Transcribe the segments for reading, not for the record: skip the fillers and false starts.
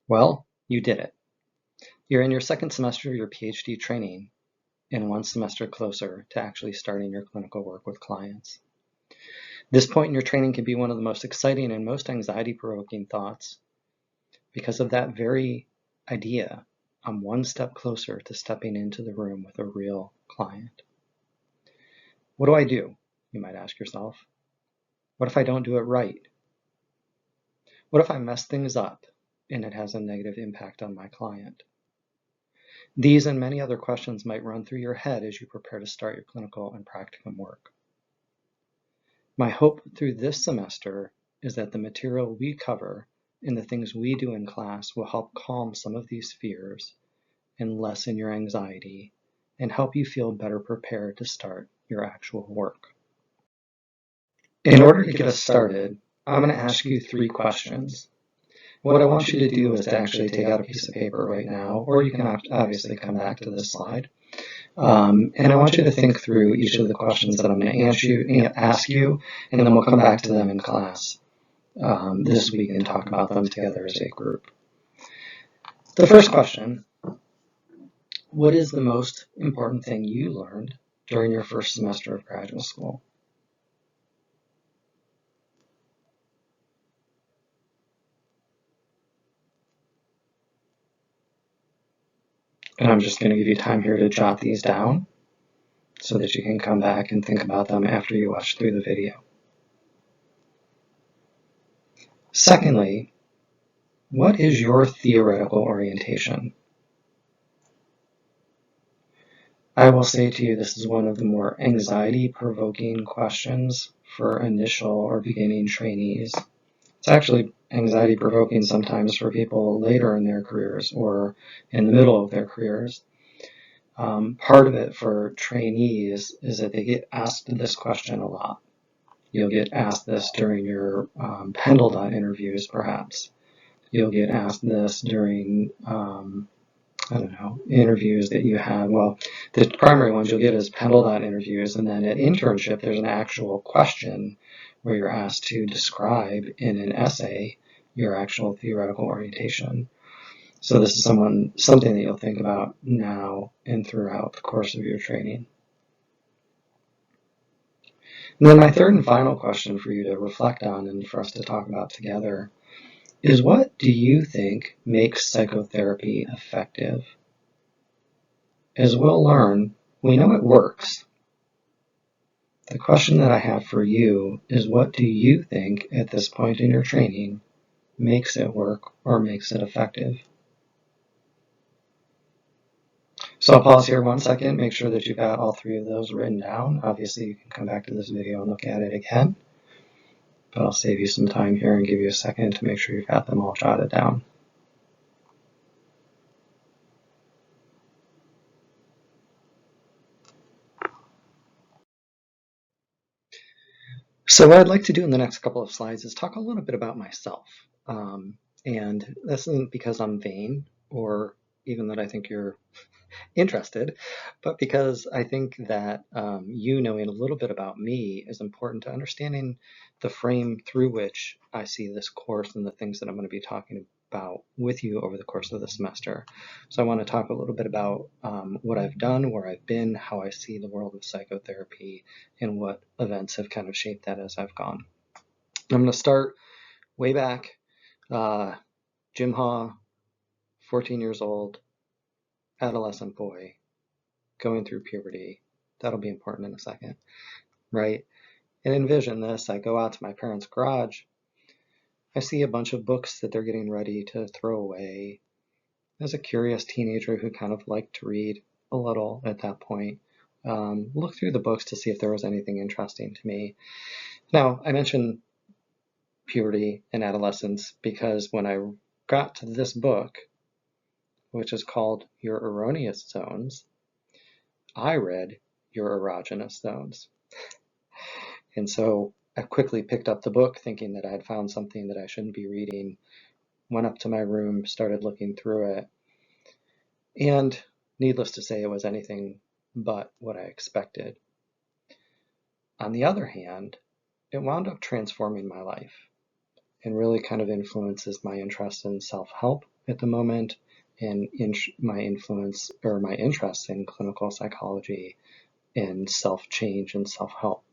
Well, you did it. You're in your second semester of your PhD training and one semester closer to actually starting your clinical work with clients. This point in your training can be one of the most exciting and most anxiety-provoking thoughts. Because of that very idea, I'm one step closer to stepping into the room with a real client. What do I do? You might ask yourself. What if I don't do it right? What if I mess things up and it has a negative impact on my client? These and many other questions might run through your head as you prepare to start your clinical and practicum work. My hope through this semester is that the material we cover and the things we do in class will help calm some of these fears and lessen your anxiety and help you feel better prepared to start your actual work. In order to get us started, I'm going to ask you 3 questions. What I want you to do is to actually take out a piece of paper right now, or you can obviously come back to this slide. And I want you to think through each of the questions that I'm going to ask you, and then we'll come back to them in class this week and talk about them together as a group. The first question: what is the most important thing you learned during your first semester of graduate school? And I'm just going to give you time here to jot these down so that you can come back and think about them after you watch through the video. Secondly, what is your theoretical orientation? I will say to you, this is one of the more anxiety-provoking questions for initial or beginning trainees. It's actually anxiety-provoking sometimes for people later in their careers or in the middle of their careers. Part of it for trainees is that they get asked this question a lot. You'll get asked this during your Penn.dot interviews, perhaps. You'll get asked this during interviews that you have. Well, the primary ones you'll get is Penn.dot interviews, and then at internship, there's an actual question where you're asked to describe in an essay your actual theoretical orientation. So this is something that you'll think about now and throughout the course of your training. And then my third and final question for you to reflect on and for us to talk about together is, what do you think makes psychotherapy effective? As we'll learn, we know it works. The question that I have for you is, what do you think at this point in your training makes it work or makes it effective? So I'll pause here 1 second, make sure that you've got all 3 of those written down. Obviously, you can come back to this video and look at it again, but I'll save you some time here and give you a second to make sure you've got them all jotted down. So what I'd like to do in the next couple of slides is talk a little bit about myself. And this isn't because I'm vain or even that I think you're interested, but because I think that you knowing a little bit about me is important to understanding the frame through which I see this course and the things that I'm going to be talking about with you over the course of the semester. So I want to talk a little bit about what I've done, where I've been, how I see the world of psychotherapy, and what events have kind of shaped that as I've gone. I'm going to start way back. Jim Haugh, 14 years old, adolescent boy, going through puberty. That'll be important in a second, right? And envision this. I go out to my parents' garage. I see a bunch of books that they're getting ready to throw away. As a curious teenager who kind of liked to read a little at that point, look through the books to see if there was anything interesting to me. Now, I mentioned puberty and adolescence because when I got to this book, which is called Your Erroneous Zones, I read Your Erogenous Zones. And so I quickly picked up the book thinking that I had found something that I shouldn't be reading, went up to my room, started looking through it, and needless to say, it was anything but what I expected. On the other hand, it wound up transforming my life. and really kind of influences my interest in self-help at the moment, and my influence or my interest in clinical psychology and self-change and self-help.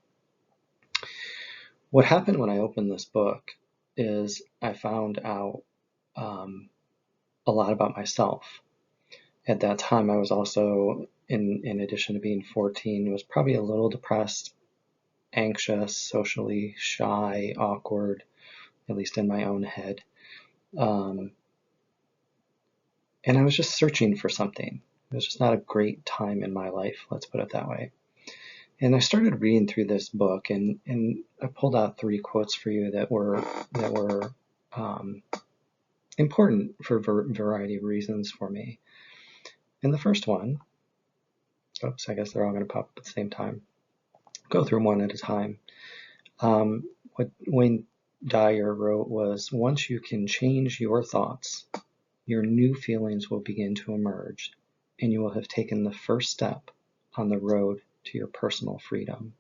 What happened when I opened this book is I found out a lot about myself. At that time, I was also, in addition to being 14, was probably a little depressed, anxious, socially shy, awkward, at least in my own head. And I was just searching for something. It was just not a great time in my life, let's put it that way. And I started reading through this book, and I pulled out 3 quotes for you that were important for a variety of reasons for me. And the first one, oops, I guess they're all going to pop up at the same time. Go through them one at a time. What Wayne Dyer wrote was, once you can change your thoughts, your new feelings will begin to emerge, and you will have taken the first step on the road to your personal freedom.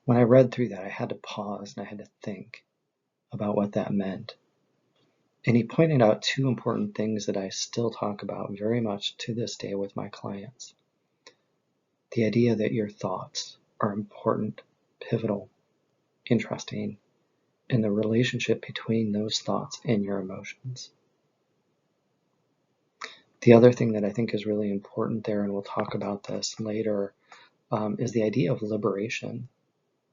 When I read through that, I had to pause and I had to think about what that meant. And he pointed out 2 important things that I still talk about very much to this day with my clients. The idea that your thoughts are important, pivotal, interesting, and the relationship between those thoughts and your emotions. The other thing that I think is really important there, and we'll talk about this later, is the idea of liberation,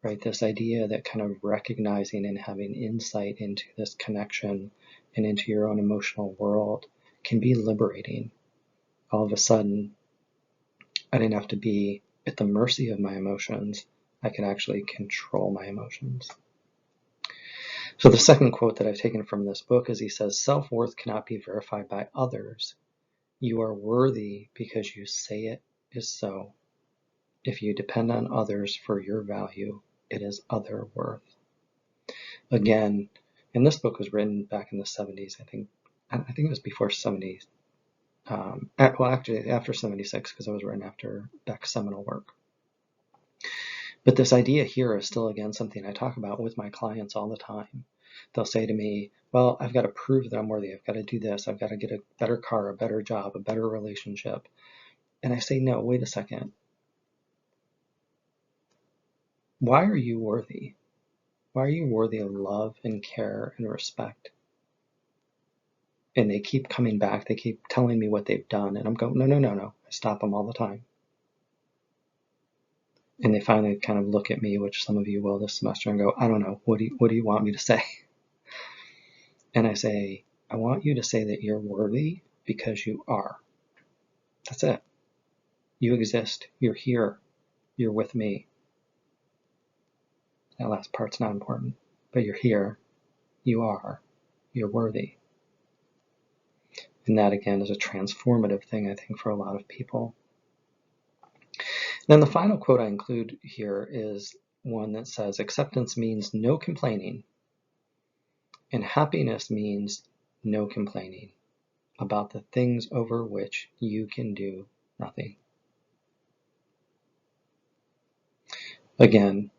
right? This idea that kind of recognizing and having insight into this connection and into your own emotional world can be liberating. All of a sudden, I didn't have to be at the mercy of my emotions. I could actually control my emotions. So the second quote that I've taken from this book is he says, self-worth cannot be verified by others. You are worthy because you say it is so. If you depend on others for your value, it is other worth. Again, and this book was written back in the 70s, I think it was before 70s. Actually after 76, because it was written after Beck's seminal work. But this idea here is still, again, something I talk about with my clients all the time. They'll say to me, well, I've got to prove that I'm worthy. I've got to do this. I've got to get a better car, a better job, a better relationship. And I say, no, wait a second. Why are you worthy? Why are you worthy of love and care and respect? And they keep coming back. They keep telling me what they've done. And I'm going, no. I stop them all the time. And they finally kind of look at me, which some of you will this semester, and go, I don't know. What do you want me to say? And I say, I want you to say that you're worthy because you are. That's it. You exist. You're here. You're with me. That last part's not important. But you're here. You are. You're worthy. And that, again, is a transformative thing, I think, for a lot of people. Then the final quote I include here is one that says, acceptance means no complaining, and happiness means no complaining about the things over which you can do nothing. Again,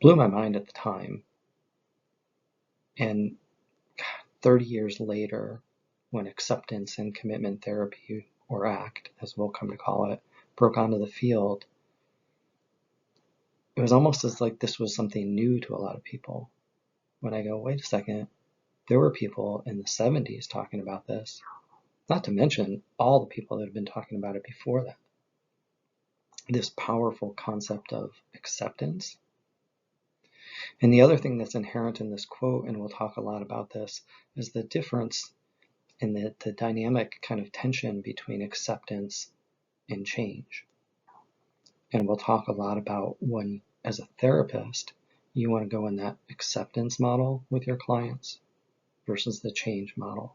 blew my mind at the time. And 30 years later, when acceptance and commitment therapy, or ACT, as we'll come to call it, broke onto the field, it was almost as like this was something new to a lot of people. When I go, wait a second, there were people in the 70s talking about this, not to mention all the people that have been talking about it before that. This powerful concept of acceptance. And the other thing that's inherent in this quote, and we'll talk a lot about this, is the difference in the dynamic kind of tension between acceptance and change. And we'll talk a lot about when, as a therapist, you want to go in that acceptance model with your clients versus the change model.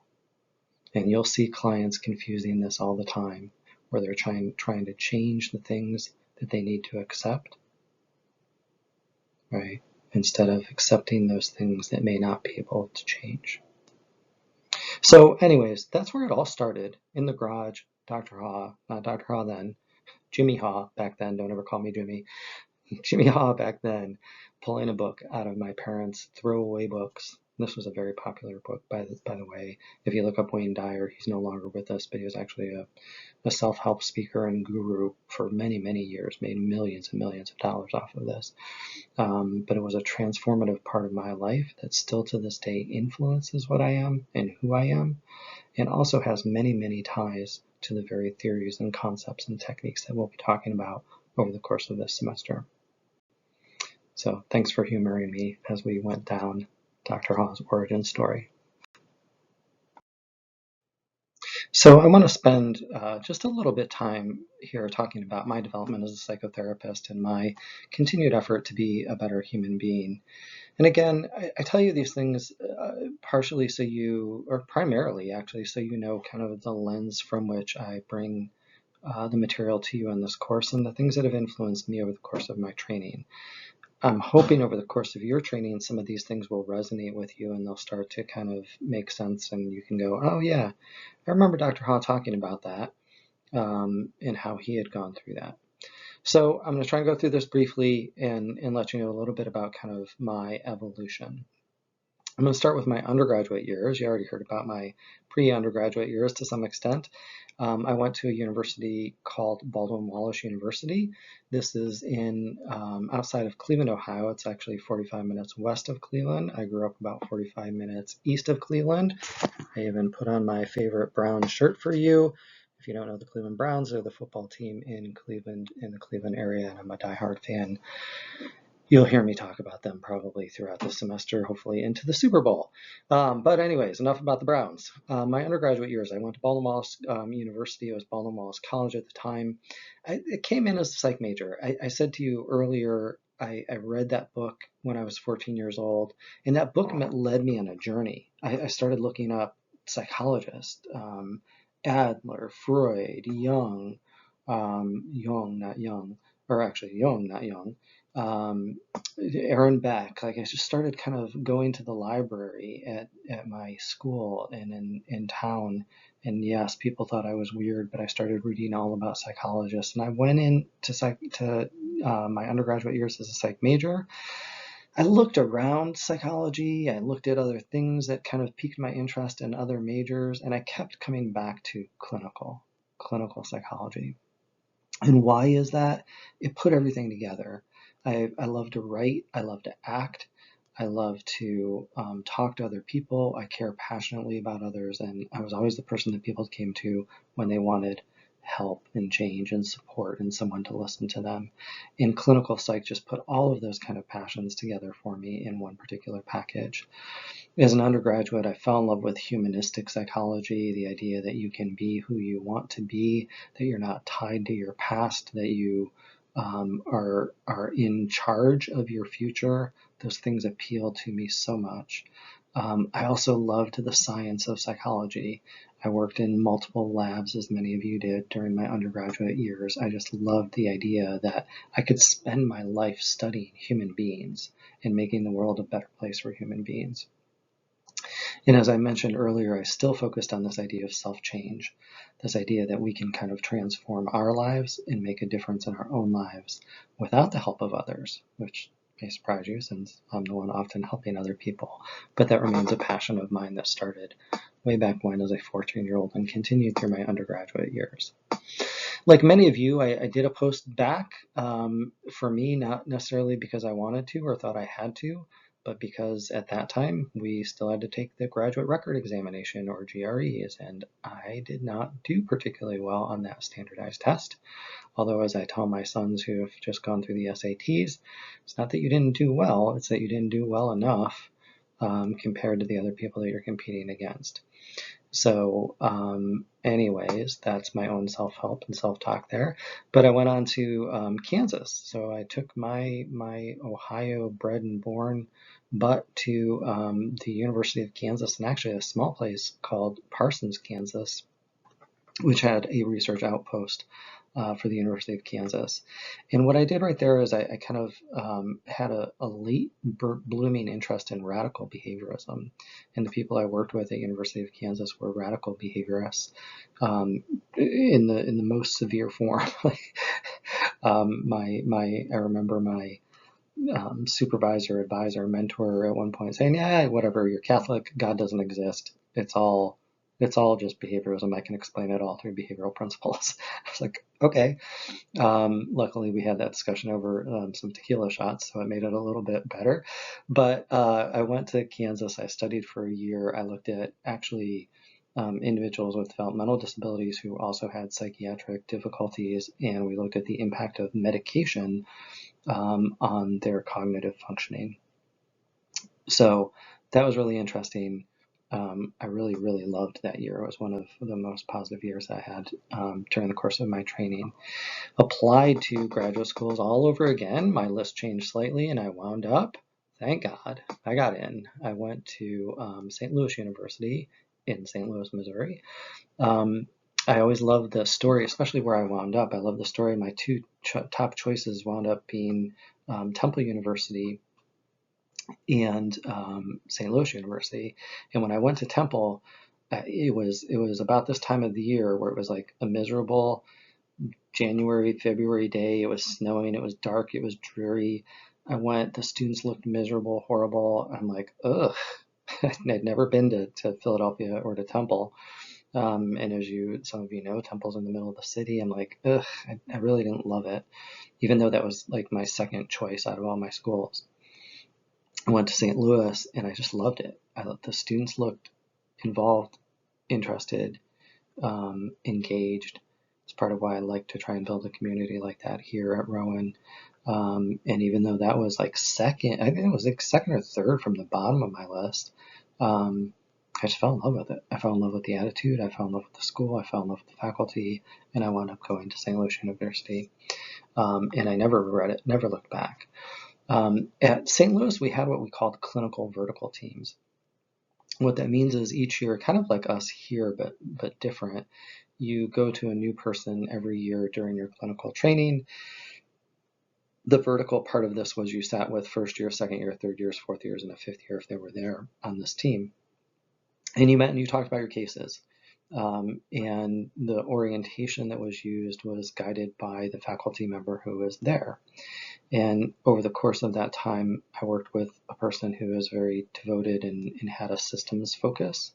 And you'll see clients confusing this all the time, where they're trying to change the things that they need to accept, right? Instead of accepting those things that may not be able to change. So anyways, that's where it all started, in the garage. Dr. Haugh, not Dr. Haugh then, Jimmy Haugh back then, don't ever call me Jimmy. Jimmy Haugh back then pulling a book out of my parents' throwaway books. This was a very popular book, by the way. If you look up Wayne Dyer, he's no longer with us, but he was actually a self-help speaker and guru for many, many years, made millions and millions of dollars off of this. But it was a transformative part of my life that still to this day influences what I am and who I am, and also has many, many ties to the very theories and concepts and techniques that we'll be talking about over the course of this semester. So thanks for humoring me as we went down Dr. Haugh's origin story. So I want to spend just a little bit time here talking about my development as a psychotherapist and my continued effort to be a better human being. And again, I tell you these things partially so you, or primarily actually, so you know kind of the lens from which I bring the material to you in this course and the things that have influenced me over the course of my training. I'm hoping over the course of your training, some of these things will resonate with you and they'll start to kind of make sense and you can go, oh yeah, I remember Dr. Haugh talking about that and how he had gone through that. So I'm going to try and go through this briefly and let you know a little bit about kind of my evolution. I'm going to start with my undergraduate years. You already heard about my pre-undergraduate years to some extent. I went to a university called Baldwin-Wallace University. This is in outside of Cleveland, Ohio. It's actually 45 minutes west of Cleveland. I grew up about 45 minutes east of Cleveland. I even put on my favorite brown shirt for you. If you don't know the Cleveland Browns, they're the football team in Cleveland, in the Cleveland area, and I'm a diehard fan. You'll hear me talk about them probably throughout the semester, hopefully into the Super Bowl. But anyways, enough about the Browns. My undergraduate years, I went to Baldwin-Wallace University. It was Baldwin-Wallace College at the time. I came in as a psych major. I said to you earlier, I read that book when I was 14 years old, and that book led me on a journey. I started looking up psychologists, Adler, Freud, Jung, Jung, not Young, or actually Jung, not Young, Aaron Beck. Like I just started kind of going to the library at my school and in town. And yes, people thought I was weird, but I started reading all about psychologists. And I went into my undergraduate years as a psych major. I looked around psychology. I looked at other things that kind of piqued my interest in other majors. And I kept coming back to clinical psychology. And why is that? It put everything together. I love to write. I love to act. I love to talk to other people. I care passionately about others. And I was always the person that people came to when they wanted help and change and support and someone to listen to them. And clinical psych just put all of those kind of passions together for me in one particular package. As an undergraduate, I fell in love with humanistic psychology, the idea that you can be who you want to be, that you're not tied to your past, that you are in charge of your future. Those things appeal to me so much. I also loved the science of psychology. I worked in multiple labs, as many of you did during my undergraduate years. I just loved the idea that I could spend my life studying human beings and making the world a better place for human beings. And as I mentioned earlier, I still focused on this idea of self-change, this idea that we can kind of transform our lives and make a difference in our own lives without the help of others, which may surprise you since I'm the one often helping other people. But that remains a passion of mine that started way back when as a 14-year-old and continued through my undergraduate years. Like many of you, I did a post-bac. For me, not necessarily because I wanted to or thought I had to, but because at that time we still had to take the graduate record examination or GREs, and I did not do particularly well on that standardized test. Although, as I tell my sons who have just gone through the SATs, it's not that you didn't do well, it's that you didn't do well enough compared to the other people that you're competing against. So anyways, that's my own self-help and self-talk there. But I went on to Kansas. So I took my Ohio bred and born butt to the University of Kansas, and actually a small place called Parsons, Kansas, which had a research outpost for the University of Kansas. And what I did right there is I kind of had a late blooming interest in radical behaviorism. And the people I worked with at University of Kansas were radical behaviorists in the most severe form. I remember my supervisor, advisor, mentor at one point saying, "Yeah, whatever, you're Catholic, God doesn't exist. It's all just behaviorism. I can explain it all through behavioral principles." I was like, okay. Luckily, we had that discussion over some tequila shots, so it made it a little bit better. But I went to Kansas. I studied for a year. I looked at actually individuals with developmental disabilities who also had psychiatric difficulties, and we looked at the impact of medication on their cognitive functioning. So that was really interesting. I really, really loved that year. It was one of the most positive years I had during the course of my training. Applied to graduate schools all over again. My list changed slightly, and I wound up, thank God, I got in. I went to St. Louis University in St. Louis, Missouri. I always loved the story, especially where I wound up. I love the story. My two top choices wound up being Temple University and St. Louis University. And when I went to Temple, it was about this time of the year where it was like a miserable January, February day. It was snowing. It was dark. It was dreary. I went. The students looked miserable, horrible. I'm like, ugh. I'd never been to Philadelphia or to Temple. And as some of you know, Temple's in the middle of the city. I'm like, ugh, I really didn't love it, even though that was like my second choice out of all my schools. I went to St. Louis and I just loved it. The students looked involved, interested, engaged. It's part of why I like to try and build a community like that here at Rowan. And even though that was like second, I think it was like second or third from the bottom of my list, I just fell in love with it. I fell in love with the attitude. I fell in love with the school. I fell in love with the faculty, and I wound up going to St. Louis University. And I never regret it, never looked back. At St. Louis, we had what we called clinical vertical teams. What that means is each year, kind of like us here, but different, you go to a new person every year during your clinical training. The vertical part of this was you sat with first year, second year, third years, fourth years, and a fifth year if they were there on this team. And you met and you talked about your cases. And the orientation that was used was guided by the faculty member who was there. And over the course of that time, I worked with a person who was very devoted and had a systems focus.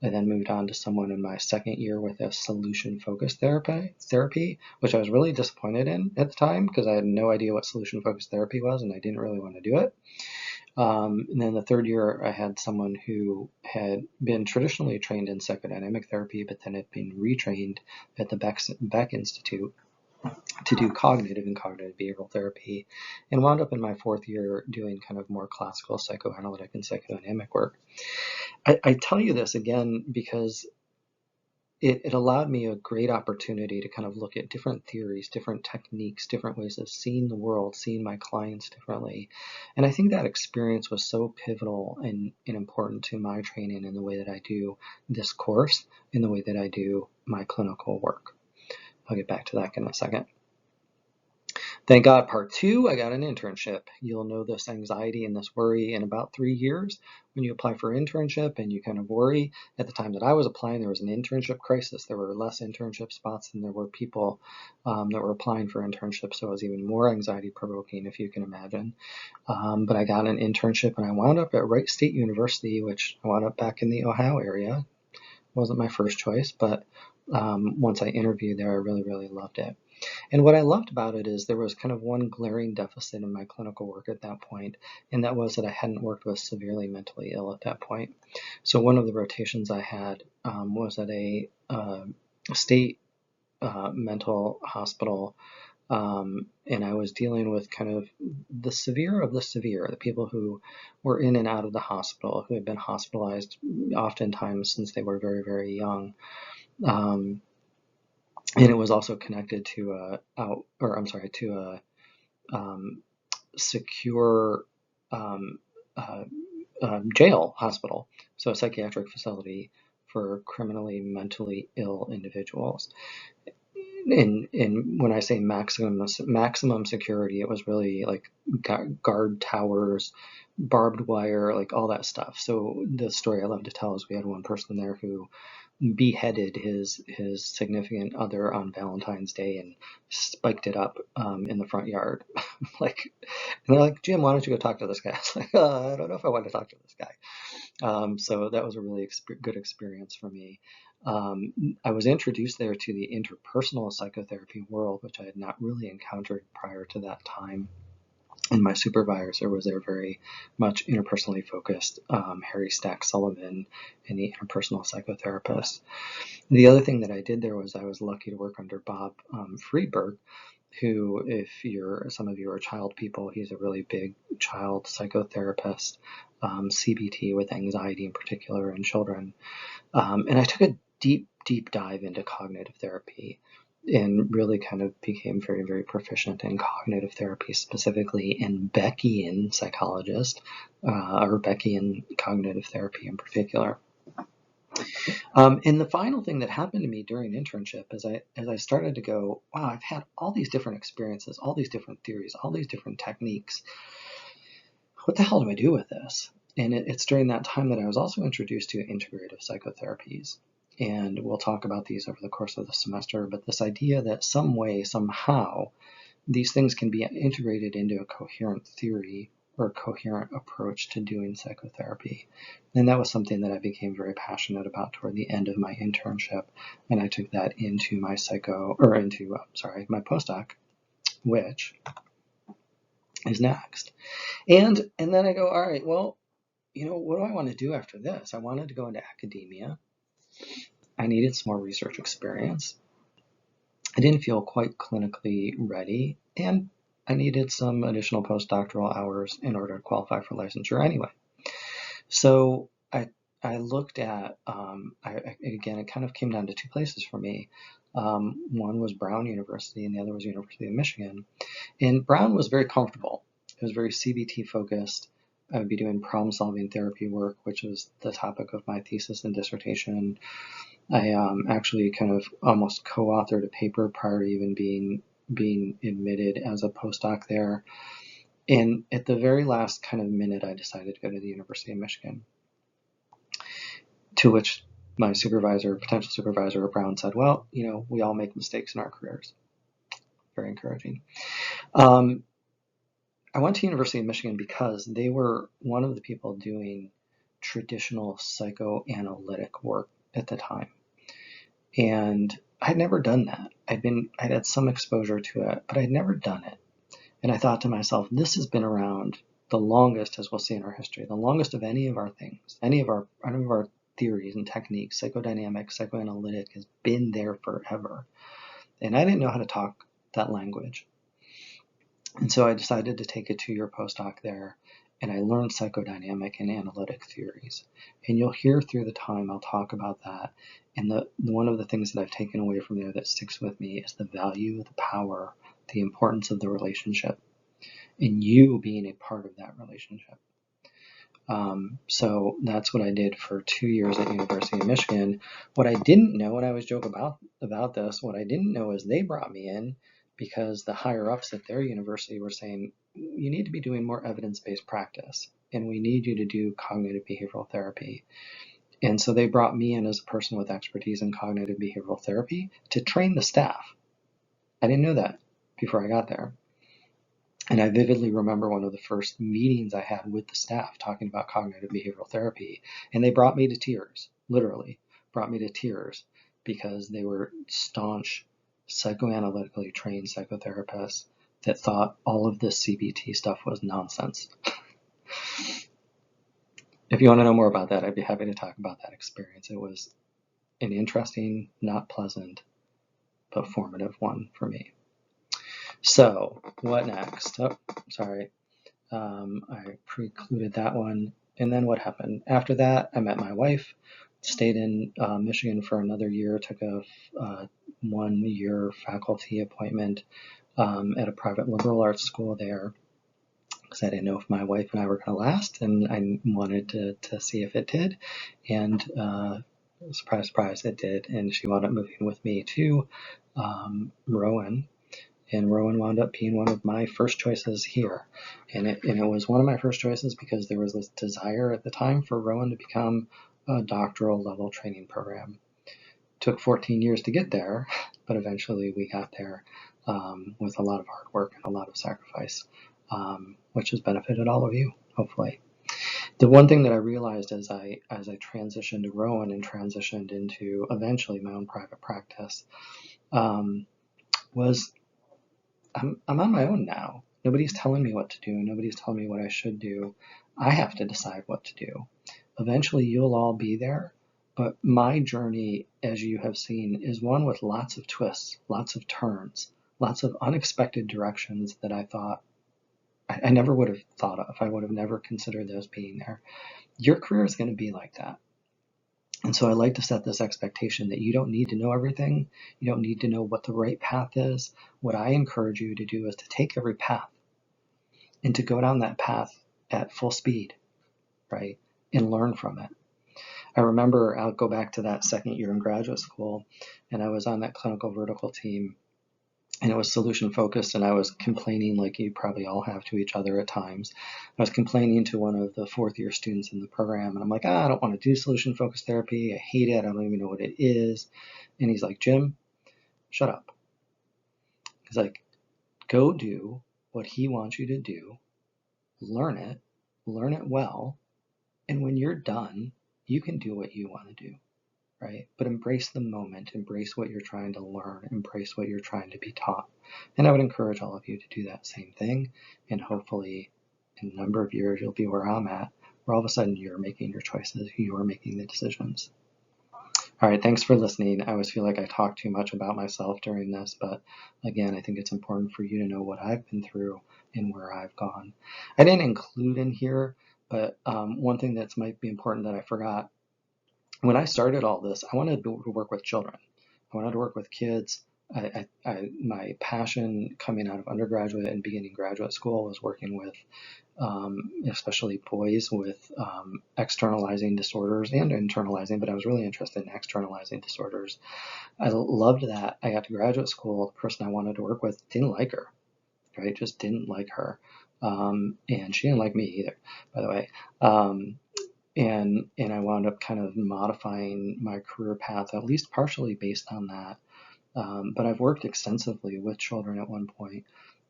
I then moved on to someone in my second year with a solution-focused therapy, which I was really disappointed in at the time because I had no idea what solution-focused therapy was and I didn't really want to do it. And then the third year, I had someone who had been traditionally trained in psychodynamic therapy, but then had been retrained at the Beck Institute to do cognitive and cognitive behavioral therapy, and wound up in my fourth year doing kind of more classical psychoanalytic and psychodynamic work. I tell you this again because it allowed me a great opportunity to kind of look at different theories, different techniques, different ways of seeing the world, seeing my clients differently. And I think that experience was so pivotal and important to my training in the way that I do this course, in the way that I do my clinical work. I'll get back to that in a second. Thank God, part two, I got an internship. You'll know this anxiety and this worry in about 3 years when you apply for internship and you kind of worry. At the time that I was applying, there was an internship crisis. There were less internship spots than there were people that were applying for internships, so it was even more anxiety provoking, if you can imagine. But I got an internship and I wound up at Wright State University, which I wound up back in the Ohio area. Wasn't my first choice, but once I interviewed there, I really, really loved it. And what I loved about it is there was kind of one glaring deficit in my clinical work at that point, and that was that I hadn't worked with severely mentally ill at that point. So one of the rotations I had was at a state mental hospital, and I was dealing with kind of the severe of the severe, the people who were in and out of the hospital, who had been hospitalized oftentimes since they were very, very young. And it was also connected to a secure jail hospital, so a psychiatric facility for criminally mentally ill individuals. And when I say maximum security, it was really like guard towers, barbed wire, like all that stuff. So the story I love to tell is we had one person there who beheaded his significant other on Valentine's Day and spiked it up in the front yard. Like, and they're like, Jim, why don't you go talk to this guy? I was like, I don't know if I want to talk to this guy. So that was a really good experience for me. I was introduced there to the interpersonal psychotherapy world, which I had not really encountered prior to that time. And my supervisor was there very much interpersonally focused, Harry Stack Sullivan, and the interpersonal psychotherapist. The other thing that I did there was I was lucky to work under Bob Friedberg, who, if some of you are child people, he's a really big child psychotherapist, CBT with anxiety in particular in children. And I took a deep dive into cognitive therapy and really kind of became very, very proficient in cognitive therapy, specifically in Beckian psychologist, or Beckian cognitive therapy in particular. And the final thing that happened to me during internship is as I started to go, wow, I've had all these different experiences, all these different theories, all these different techniques. What the hell do I do with this? And it's during that time that I was also introduced to integrative psychotherapies. And we'll talk about these over the course of the semester, but this idea that some way, somehow, these things can be integrated into a coherent theory or a coherent approach to doing psychotherapy. And that was something that I became very passionate about toward the end of my internship. And I took that into my my postdoc, which is next. And then I go, all right, well, what do I want to do after this? I wanted to go into academia. I needed some more research experience. I didn't feel quite clinically ready, and I needed some additional postdoctoral hours in order to qualify for licensure anyway. So I looked at, again, it kind of came down to two places for me. One was Brown University and the other was University of Michigan. And Brown was very comfortable. It was very CBT focused. I would be doing problem-solving therapy work, which was the topic of my thesis and dissertation. I actually kind of almost co-authored a paper prior to even being admitted as a postdoc there. And at the very last kind of minute, I decided to go to the University of Michigan, to which my potential supervisor at Brown said, well, we all make mistakes in our careers. Very encouraging. I went to University of Michigan because they were one of the people doing traditional psychoanalytic work at the time. And I'd never done that. I'd had some exposure to it, but I'd never done it. And I thought to myself, this has been around the longest, as we'll see in our history, the longest of any of our things, any of our theories and techniques. Psychodynamic, psychoanalytic has been there forever. And I didn't know how to talk that language. And so I decided to take a 2-year postdoc there, and I learned psychodynamic and analytic theories. And you'll hear through the time I'll talk about that. And one of the things that I've taken away from there that sticks with me is the value, the power, the importance of the relationship, and you being a part of that relationship. So that's what I did for 2 years at University of Michigan. What I didn't know, and I always joke about this, what I didn't know is they brought me in because the higher ups at their university were saying, you need to be doing more evidence-based practice, and we need you to do cognitive behavioral therapy. And so they brought me in as a person with expertise in cognitive behavioral therapy to train the staff. I didn't know that before I got there. And I vividly remember one of the first meetings I had with the staff talking about cognitive behavioral therapy. And they brought me to tears, literally brought me to tears, because they were staunch, psychoanalytically trained psychotherapists that thought all of this CBT stuff was nonsense. If you want to know more about that, I'd be happy to talk about that experience. It was an interesting, not pleasant, but formative one for me. So what next? Oh, sorry. I precluded that one. And then what happened? After that, I met my wife, stayed in Michigan for another year, took a 1-year faculty appointment at a private liberal arts school there, because I didn't know if my wife and I were going to last, and I wanted to see if it did. And surprise, surprise, it did. And she wound up moving with me to Rowan. And Rowan wound up being one of my first choices here. And it was one of my first choices because there was this desire at the time for Rowan to become a doctoral level training program. Took 14 years to get there, but eventually we got there with a lot of hard work and a lot of sacrifice, which has benefited all of you, hopefully. The one thing that I realized as I transitioned to Rowan and transitioned into eventually my own private practice was I'm on my own now. Nobody's telling me what to do. Nobody's telling me what I should do. I have to decide what to do. Eventually, you'll all be there. But my journey, as you have seen, is one with lots of twists, lots of turns, lots of unexpected directions that I thought I never would have thought of. I would have never considered those being there. Your career is going to be like that. And so I like to set this expectation that you don't need to know everything. You don't need to know what the right path is. What I encourage you to do is to take every path and to go down that path at full speed, right? And learn from it. I remember, I'll go back to that second year in graduate school, and I was on that clinical vertical team, and it was solution focused, and I was complaining, like you probably all have to each other at times. I was complaining to one of the fourth year students in the program, and I'm like, I don't want to do solution focused therapy. I hate it. I don't even know what it is. And he's like, Jim, shut up. He's like, go do what he wants you to do, learn it well, and when you're done, you can do what you want to do. Right? But embrace the moment, embrace what you're trying to learn, embrace what you're trying to be taught. And I would encourage all of you to do that same thing. And hopefully in a number of years, you'll be where I'm at, where all of a sudden you're making your choices, you're making the decisions. All right, thanks for listening. I always feel like I talk too much about myself during this, but again, I think it's important for you to know what I've been through and where I've gone. I didn't include in here, but one thing that might be important that I forgot. When I started all this, I wanted to work with children. I wanted to work with kids. My passion coming out of undergraduate and beginning graduate school was working with especially boys with externalizing disorders and internalizing, but I was really interested in externalizing disorders. I loved that. I got to graduate school, the person I wanted to work with didn't like her, right? Just didn't like her. And she didn't like me either, by the way. And I wound up kind of modifying my career path, at least partially based on that. But I've worked extensively with children at one point.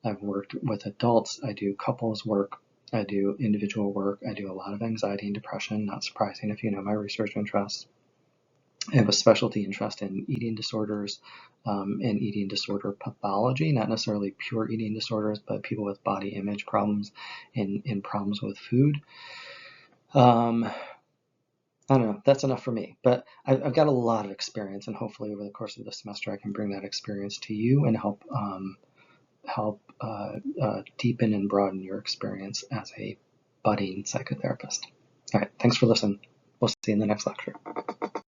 I've worked with adults. I do couples work. I do individual work. I do a lot of anxiety and depression, not surprising if you know my research interests. I have a specialty interest in eating disorders and eating disorder pathology, not necessarily pure eating disorders, but people with body image problems and problems with food. I don't know, that's enough for me, but I've got a lot of experience, and hopefully over the course of the semester I can bring that experience to you and help deepen and broaden your experience as a budding psychotherapist. All right, thanks for listening. We'll see you in the next lecture.